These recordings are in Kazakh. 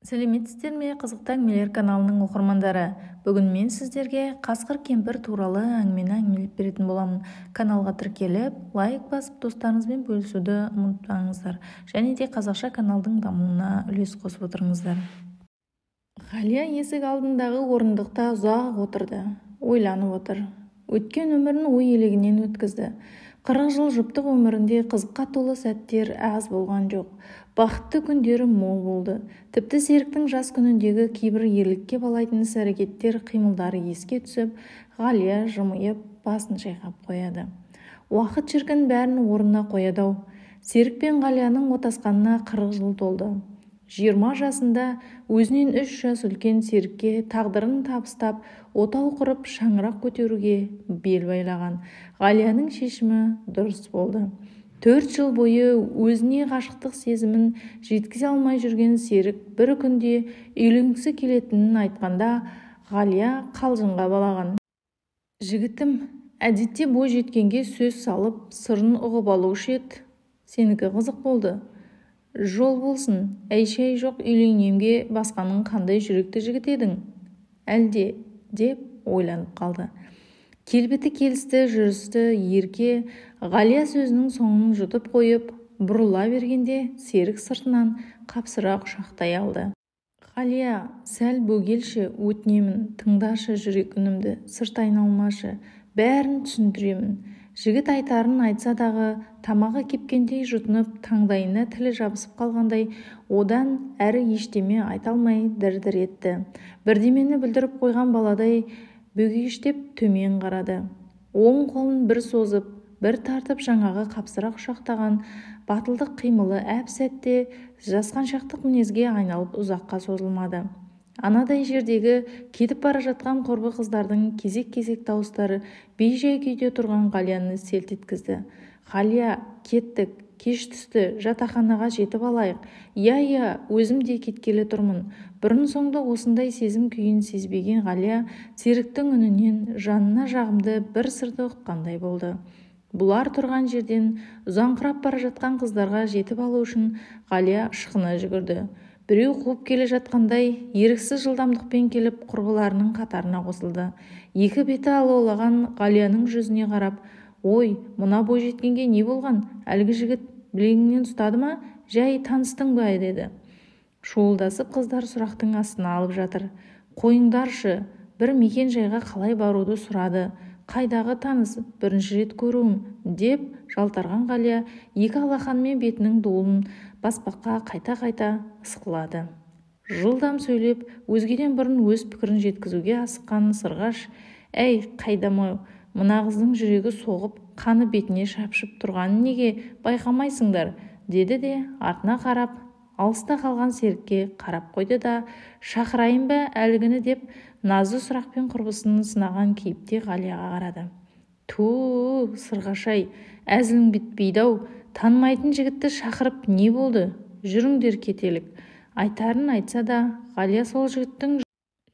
Сәлеметсіздер ме, қызықты әңгімелер каналының оқырмандары. Бүгін мен сіздерге қасқыр кемпір туралы әңгімені әңгімелеп беретін боламын. Каналға тіркеліп, лайк басып, достарыңызбен бөлісуді ұмытпаңыздар. Және де қазақша каналдың дамуына үлес қосып отырыңыздар. Ғалия есік алдындағы орындықта ұзақ отырды, ойланып отыр. Өткен өмірін ой елегінен өткізді. 40 жыл жұптық өмірінде қызыққа толы сәттер аз болған жоқ. Бақытты күндері мол болды. Тіпті Серіктің жас күніндегі кейбір ерлікке балайтын іс-әрекеттер, қимылдары еске түсіп, Ғалия жымиып, басын шайқап қояды. Уақыт шіркін бәрін орнына қояды-ау. Серік пен Ғалияның отасқанына 40 жыл толды. 20 жасында өзінен 3 жас үлкен Серікке тағдырын табыстап, отау құрып шаңырақ көтеруге бел байлаған. Ғалияның шешімі дұрыс болды. 4 жыл бойы өзіне ғашықтық сезімін жеткізе алмай жүрген Серік бір күнде үйленгісі келетінін айтқанда, Ғалия қалжыңға балаған. Жігітім, әдетте бой жеткенге сөз салып, сырын ұғып алушы еді. Сенікі қызық болды. Жол болсын, әй-шәй жоқ, үйленгенге басқаның қандай жүректі жігіт едің? Әлде, деп ойланып қалды. Келбеті келісті, жүрісті, ерке. Ғалия сөзінің соңын жұтып қойып, бұрыла бергенде Серік сыртынан қапсыра құшақтай алды. Ғалия, сәл бөгелші, өтінемін, тыңдашы жүрек үнімді, сырт айналмашы, бәрін түсіндіремін. Жігіт айтарын айтса дағы, тамағы кепкендей жұтынып, таңдайына тілі жабысып қалғандай, одан әрі ештеме айта алмай дір-дір етті. Бірдемені білдіріп қойған баладай бөгештеп төмен қарады. Оң қолын бір созып, бір тартып жаңағы қапсыра құшақтаған батылдық қимылы әп-сәтте жасқаншақтық мінезге айналып ұзаққа созылмады. Анадай жердегі кетіп бара жатқан құрбы қыздардың кезек-кезек дауыстары бей-жай күйде тұрған Ғалияны селт еткізді. Ғалия, кеттік, кеш түсті, жатақханаға жетіп алайық. Иә, өзім де кеткелі тұрмын. Бұрын-соңды осындай сезім күйін сезбеген Ғалия Серіктің үнінен жанына жағымды бір сырды ұққандай болды. Бұлар тұрған жерден ұзаңқырап бара жатқан қыздарға жетіп алу үшін Ғалия ышқына жүгірді. Біреу қуып келе жатқандай, еріксіз жылдамдықпен келіп құрбыларының қатарына қосылды. Екі беті алаулаған Ғалияның жүзіне қарап, ой, мына бой жеткенге не болған? Әлгі жігіт білегіңнен ұстады ма? Жай таныстың ба? Деді. Шуылдасып қыздар сұрақтың астына алып жатыр. Қойыңдаршы, бір мекен жайға қалай баруды сұрады. Қайдағы таныс, бірінші рет көруім, деп жалтарған Ғалия екі алақанымен бетінің дуылын баспаққа қайта-қайта ысқылады. Жылдам сөйлеп, өзгеден бұрын өз пікірін жеткізуге асыққан сырғаш, әй, қайдам-ау, мына қыздың жүрегі соғып, қаны бетіне шапшып тұрғанын неге байқамайсыңдар, деді де артына қарап, алыста қалған Серікке қарап қойды да, шақырайын ба әлгіні деп, назды сұрақпен құрбысын сынаған кейіпте Ғалияға қарады. Ту, сырғашай, әзілің бітпейді-ау, танымайтын жігітті шақырып не болды? Жүріңдер кетелік. Айтарын айтса да, Ғалия сол жігіттің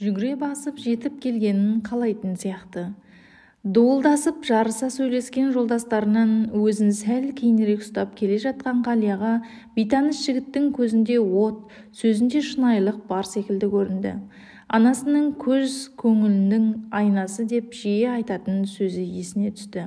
жүгіре басып жетіп келгенін қалайтын сияқты. Дуылдасып жарыса сөйлескен жолдастарынан өзін сәл кейінірек ұстап келе жатқан Ғалияға бейтаныс жігіттің көзінде от, сөзінде шынайылық бар секілді көрінді. Анасының көз көңілінің айнасы деп жиі айтатын сөзі есіне түсті.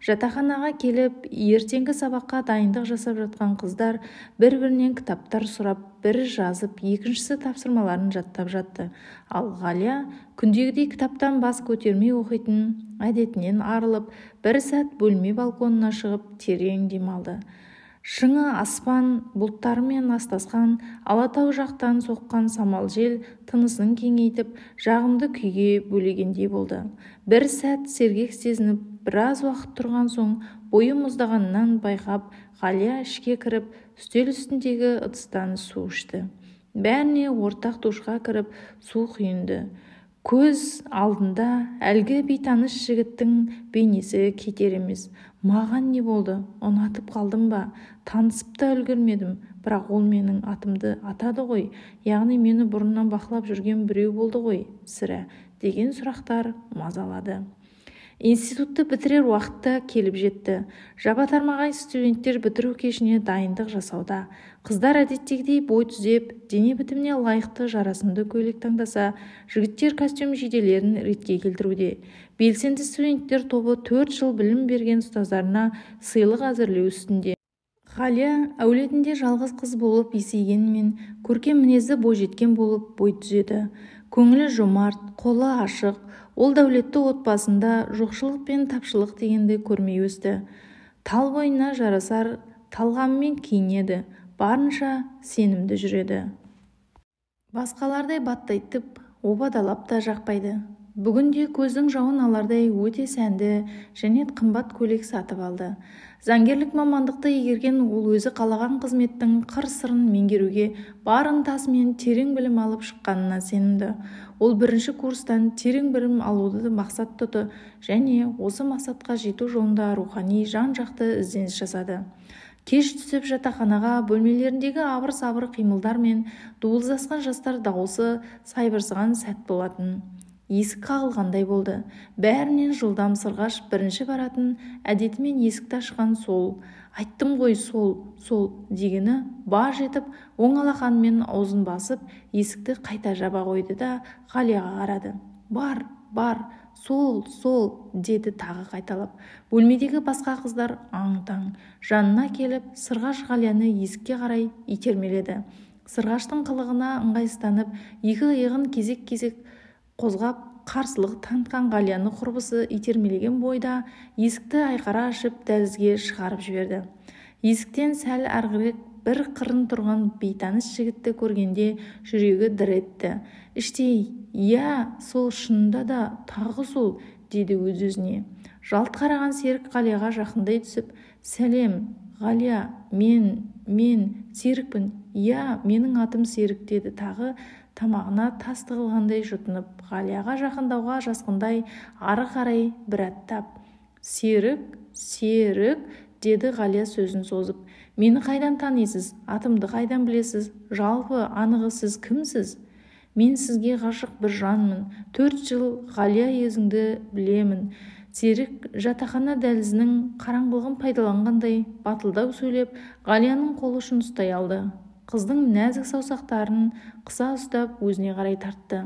Жатақханаға келіп, ертеңгі сабаққа дайындық жасап жатқан қыздар бір-бірінен кітаптар сұрап, бірі жазып, екіншісі тапсырмаларын жаттап жатты. Ал Ғалия күндегідей кітаптан бас көтермей оқитын әдетінен арылып, бір сәт бөлме балконына шығып, терең демалды. Шыңы аспан бұлттарымен астасқан, алатау жақтан соққан самал жел тынысын кеңейтіп, жағымды күйге бөлегендей болды. Бір сәт сергек сезініп, біраз уақыт тұрған соң, бойы мұздағаннан байқап, Ғалия ішке кіріп, үстел үстіндегі ыдыстан су ішті. Бәріне ортақ душқа кіріп, су құйынды. Көз алдында әлгі бейтаныс жігіттің бейнесі кетер емес. Маған не болды? Ұнатып қалдым ба? Танысып та үлгермедім, бірақ ол менің атымды атады ғой. Яғни мені бұрыннан бақылап жүрген біреу болды ғой, сірә, деген сұрақтар мазалады. Институтты бітірер уақытта келіп жетті. Жапа-тармағай студенттер бітіру кешіне дайындық жасауда. Қыздар әдеттегідей бой түзеп, дене бітіміне лайықты жарасымды көйлек таңдаса, жігіттер костюм жейделерін ретке келтіруде. Белсенді студенттер тобы 4 жыл білім берген ұстаздарына сыйлық әзірлеу үстінде. Ғалия әулетінде жалғыз қыз болып есейгенмен, көркем мінезі бойжеткен болып бой түзеді. Көңілі жомарт, қолы ашық, ол дәулетті отбасында жоқшылық пен тапшылық дегенді көрмей өсті. Тал бойына жарасар талғамымен киінеді, барынша сенімді жүреді. Басқалардай баттайтып, обадалап та жақпайды. Бүгінде көздің жауын алардай өте сәнді және қымбат көйлек сатып алды. Заңгерлік мамандықты игерген ол өзі қалаған қызметтің қыр-сырын меңгеруге бар ынтасымен терең білім алып шыққанына сенімді. Ол бірінші курстан терең білім алуды мақсат тұты және осы мақсатқа жету жолында рухани жан-жақты ізденіс жасады. Кеш түсіп жатақханаға бөлмелеріндегі абыр-сабыр қимылдар мен дуылдасқан жастар дауысы сайбырсыған сәт болатын. Есік қағылғандай болды. Бәрінен жылдам Сырғаш бірінші баратын, әдетімен есікті ашқан сол. Айттым ғой сол дегені баж етіп, оң алақанымен аузын басып, есікті қайта жаба қойды да Ғалияға қарады. Бар, сол деді тағы қайталап. Бөлмедегі басқа қыздар аң-таң. Жанына келіп, Сырғаш Ғалияны есікке қарай итермеледі. Сырғаштың қылығына ыңғайсызданып, екі иығын кезек-кезек қозғап, қарсылық танытқан Ғалияны құрбысы итермелеген бойда есікті айқара ашып дәлізге шығарып жіберді. Есіктен сәл арғырек бір қырын тұрған бейтаныс жігітті көргенде жүрегі дір етті. Іштей, иә, сол шынында да тағы сол, деді өз-өзіне. Жалт қараған Серік Ғалияға жақындай түсіп, сәлем, Ғалия, мен Серікпін. Иә, менің атым Серік, деді тағы, тамағына тас тығылғандай жұтынып. Ғалияға жақындауға жасқындай ары қарай бір аттап. Серік, деді Ғалия сөзін созып. Мені қайдан танисыз? Атымды қайдан білесіз? Жалпы анығы сіз кімсіз? Мен сізге ғашық бір жанмын. 4 жыл Ғалия өзіңді білемін. Серік жатақхана дәлізінің қараңғылығын пайдаланғандай батылдау сөйлеп, Ғалияның қолы ұшын ұстай алды. Қыздың нәзік саусақтарын қыса ұстап өзіне қарай тартты.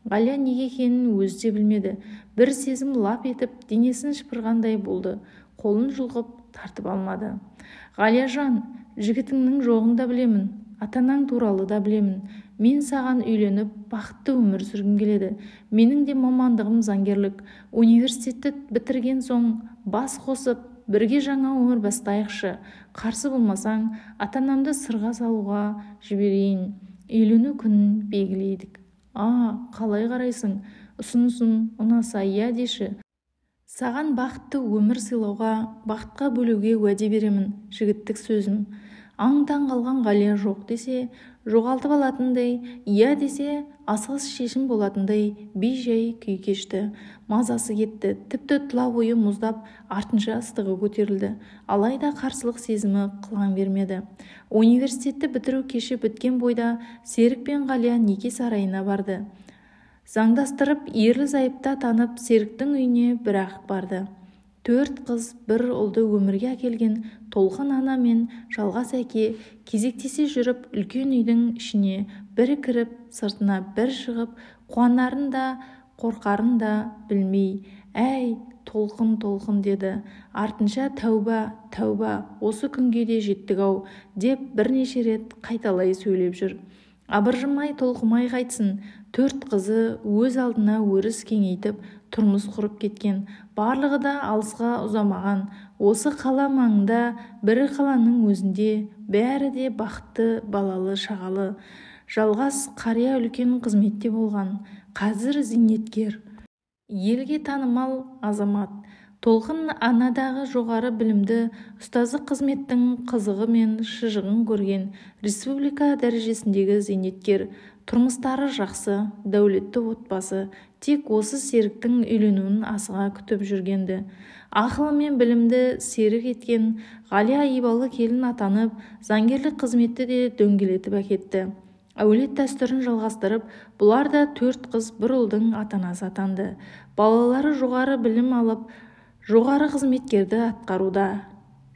Ғалия неге екенін өзі де білмеді. Бір сезім лап етіп, денесін шыпырғандай болды. Қолын жұлқып тартып алмады. Ғалияжан, жігітіңнің жоғын да білемін, атанаң туралы да білемін. Мен саған үйленіп, бақытты өмір сүргім келеді. Менің де мамандығым заңгерлік. Университетті бітірген соң бас қосып, бірге жаңа өмір бастайықшы. Қарсы болмасаң, атанамды сырға салуға жіберейін. Үйлену күнін белгілейдік. Қалай қарайсың? Ұсынысым ұнаса иә деші. Саған бақытты өмір сыйлауға, бақытқа бөлуге уәде беремін, жігіттік сөзім. Аң-таң қалған Ғалия жоқ десе, жоғалтып алатындай, иә десе, асығыс шешім болатындай бей-жай күй кешті. Мазасы кетті, тіпті тұла бойы мұздап, артынша ыстығы көтерілді. Алайда қарсылық сезімі қылаң бермеді. Университетті бітіру кеші біткен бойда Серік пен Ғалия неке сарайына барды. Заңдастырып, ерлі-зайыпта танып, Серіктің үйіне бір-ақ барды. 4 қыз, бір ұлды өмірге әкелген толқын ана мен жалғас әке кезектесе жүріп, үлкен үйдің ішіне бір кіріп, сыртына бір шығып, қуанарын да, қорқарын да білмей, әй, толқын деді. Артынша тәуба, осы күнге де жеттік-ау, деп бірнеше рет қайталай сөйлеп жүр. Абыржымай, толқымай қайтсын. 4 қызы өз алдына өріс кеңейтіп, тұрмыс құрып кеткен. Барлығы да алысқа ұзамаған. Осы қала маңында, бір қаланың өзінде, бәрі де бақытты, балалы, шағалы. Жалғас қария үлкен қызметте болған. Қазір зейнеткер. Елге танымал азамат. Толқын анадағы жоғары білімді, ұстазы қызметтің қызығы мен шыжығын көрген, республика дәрежесіндегі зейнеткер. Тұрмыстары жақсы, дәулетті отбасы. Тек осы Серіктің үйленуін асыға күтіп жүргенді. Ақылы мен білімді серік еткен Ғалия айбалы келін атанып, заңгерлік қызметті де дөңгелетіп әкетті. Әулет дәстүрін жалғастырып, бұлар да 4 қыз бір ұлдың атанасы атанды. Балалары жоғары білім алып, жоғары қызметкерді атқаруда.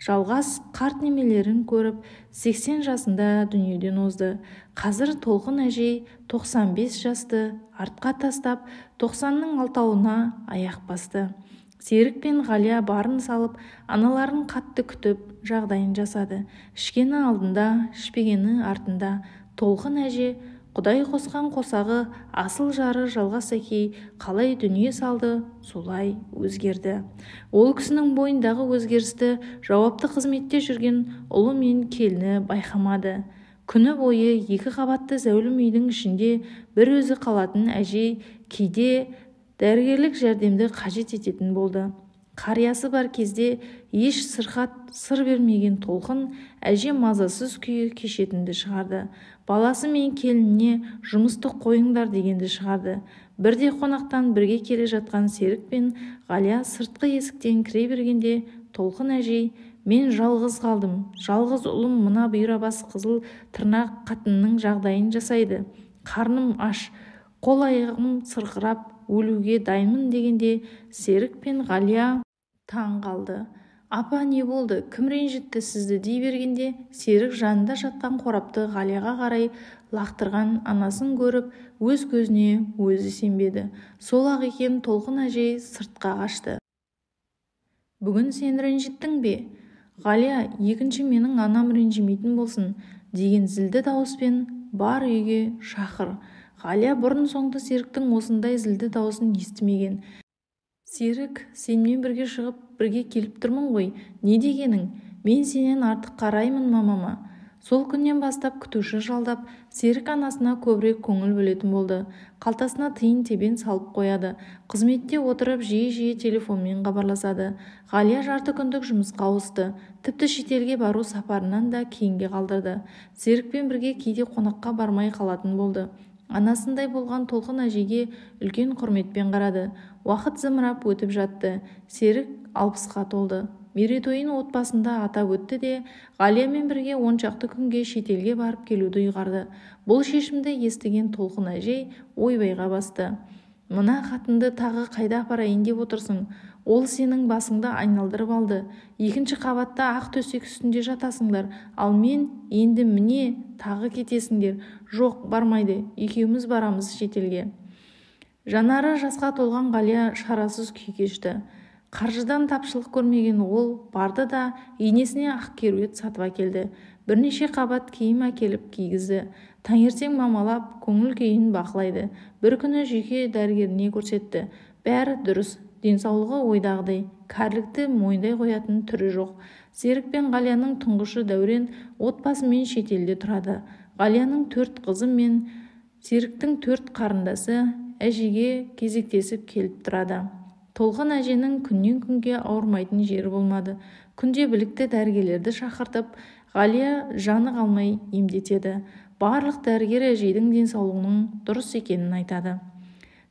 жалғас қарт немелерін көріп 80 жасында дүниеден озды. Қазір Толқын әжей 95 жасты артқа тастап 90-ның алтауына аяқ басты. Серік пен Ғалия барын салып, аналарын қатты күтіп, жағдайын жасады. Ішкені алдында, ішпегені артында. Толқын әже, Құдай қосқан қосағы, асыл жары Жалғас әкей қалай дүние салды, солай өзгерді. Ол кісінің бойындағы өзгерісті жауапты қызметте жүрген ұлы мен келіні байқамады. Күні бойы екі қабатты зәулім үйдің ішінде бір өзі қалатын әжей кейде дәрігерлік жәрдемді қажет ететін болды. Қариясы бар кезде еш сырқат сыр бермеген Толқын әже мазасыз күйі кешетінді шығарды. Баласы мен келініне жұмысты қойыңдар дегенді шығарды. Бірде қонақтан бірге келе жатқан Серік пен Ғалия сыртқы есіктен кіре бергенде Толқын әжей, мен жалғыз қалдым, жалғыз ұлым мына бұйрабас қызыл тырнақ қатынның жағдайын жасайды. Қарным аш, қол аяғым сырқырап, өлуге дайынмын дегенде Серік пен Ғалия таң қалды. Апа, не болды? Кім ренжітті сізді дей бергенде Серік жанында жатқан қорапты Ғалияға қарай лақтырған анасын көріп, өз көзіне өзі сенбеді. Сол-ақ екен. Толқын әжей сыртқа қашты. Бүгін сен ренжіттің бе? Ғалия, екінші менің анам ренжімейтін болсын деген зілді дауыспен бар үйге шақыр. Ғалия бұрын-соңды Серіктің осындай зілді дауысын естімеген. Серік, сенмен бірге шығып, бірге келіп тұрмын ғой. Не дегенің? Мен сенен артық қараймын мамама. Сол күннен бастап күтуші жалдап, Серік анасына көбірек көңіл бөлетін болды. Қалтасына тиын тебен салып қояды. Қызметте отырып жиі-жиі телефонмен хабарласады. Ғалия жарты күндік жұмысқа ауысты. Тіпті шетелге бару сапарынан да кейінге қалдырды. Серікпен бірге кейде қонаққа бармай қалатын болды. Анасындай болған Толқын әжеге үлкен құрметпен қарады. Уақыт зымырап өтіп жатты. Серік 60-қа толды. Мерейтойын отбасында атап өтті де, Ғалиямен бірге 10 шақты күнге шетелге барып келуді ұйғарды. Бұл шешімді естіген Толқын әжей ойбайға басты. Мына қатынды тағы қайда апарайын деп отырсың? Ол сенің басыңды айналдырып алды. Екінші қабатта ақ төсек үстінде жатасыңдар. Ал мен енді міне тағы кетесіңдер. Жоқ, бармайды. Екеуміз барамыз шетелге. Жанары жасқа толған Ғалия шарасыз күй кешті. Қаржыдан тапшылық көрмеген ол барды да енесіне ақ керует сатып әкелді. Бірнеше қабат киім әкеліп кигізді. Таңертең мамалап, көңіл күйін бақылайды. Бір күні жүйке дәрігеріне көрсетті. Бәрі дұрыс, денсаулығы ойдағыдай, кәрілікті мойындай қоятын түрі жоқ. Серік пен Ғалияның тұңғышы Дәурен отбасымен шетелде тұрады. Ғалияның 4 қызы мен Серіктің 4 қарындасы әжеге кезектесіп келіп тұрады. Толқын әженің күннен күнге ауырмайтын жері болмады. Күнде білікті дәрігерлерді шақыртып, Ғалия жаны қалмай емдетеді. Барлық дәрігер әжейдің денсаулығының дұрыс екенін айтады.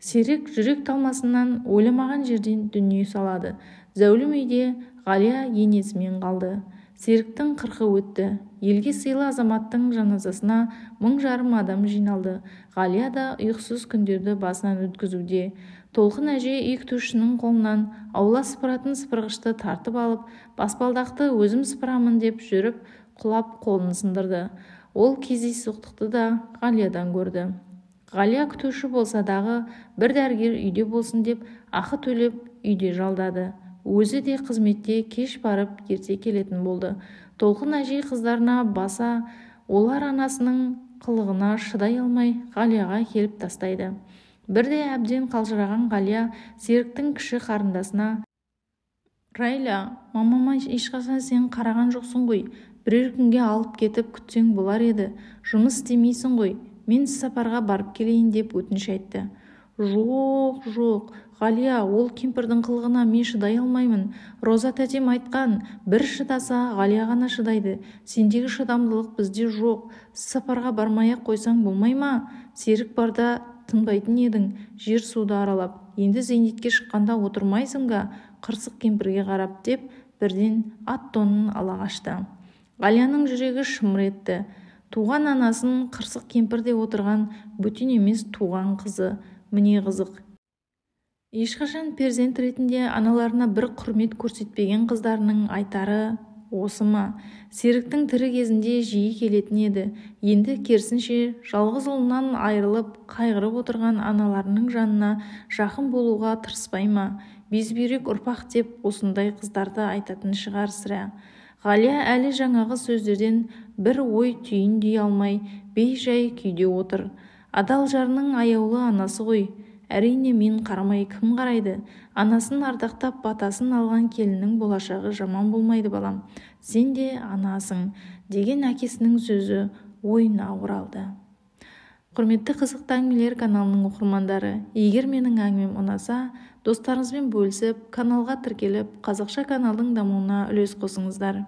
Серік жүрек талмасынан ойламаған жерден дүние салады. Зәулім үйде Ғалия енесімен қалды. Серіктің 40-ы өтті. Елге сыйлы азаматтың жаназасына 1000 жарым адам жиналды. Ғалия да ұйқысыз күндерді басынан өткізуде. Толқын әже үй күтушінің қолынан аула сыпыратын сыпырғышты тартып алып, баспалдақты өзім сыпырамын деп жүріп, құлап қолын сындырды. Ол кездейсоқтықты да Ғалиядан көрді. Ғалия күтуші болса дағы бір дәрігер үйде болсын деп ақы төлеп үйде жалдады. Өзі де қызметте кеш барып ерте келетін болды. Толқын әжей қыздарына баса, олар анасының қылығына шыдай алмай Ғалияға келіп тастайды. Бірде әбден қалжыраған Ғалия Серіктің кіші қарындасына: Райля, мамама ешқашан сен қараған жоқсың ғой. Бірер күнге алып кетіп күтсең болар еді. Жұмыс істемейсің ғой. Мен сапарға барып келейін деп өтініш айтты. Жоқ, Ғалия, ол кемпірдің қылығына мен шыдай алмаймын. Роза тәтем айтқан, бір шыдаса Ғалия ғана шыдайды. Сендегі шыдамдылық бізде жоқ. Сапарға бармай-ақ қойсаң болмай ма? Серік барда тынбайтын едің, жер суды аралап. Енді зейнетке шыққанда отырмайсың ба? Қырсық кемпірге қарап деп бірден ат тонын ала қашты. Ғалияның жүрегі шымыр етті. Туған анасын қырсық кемпірде отырған бөтен емес туған қызы. Міне қызық. Ешқашан перзент ретінде аналарына бір құрмет көрсетпеген қыздарының айтары осы ма? Серіктің тірі кезінде жиі келетін еді. Енді керісінше жалғыз ұлынан айырылып қайғырып отырған аналарының жанына жақын болуға тырыспай ма? Безбүйрек ұрпақ деп осындай қыздарды айтатын шығар сірә. Ғалия әлі жаңағы сөздерден бір ой түйін дей алмай бей-жай күйде отыр. Адал жарының аяулы анасы ғой. Әрине мен қарамай кім қарайды? Анасын ардақтап батасын алған келіннің болашағы жаман болмайды балам. Сен де анасың, деген әкесінің сөзі ойына оралды. Құрметті Қызықты әңгімелер каналының оқырмандары, егер менің әңгімем ұнаса, достарыңызбен бөлісіп, каналға тіркеліп, қазақша каналдың дамуына үлес қосыңыздар.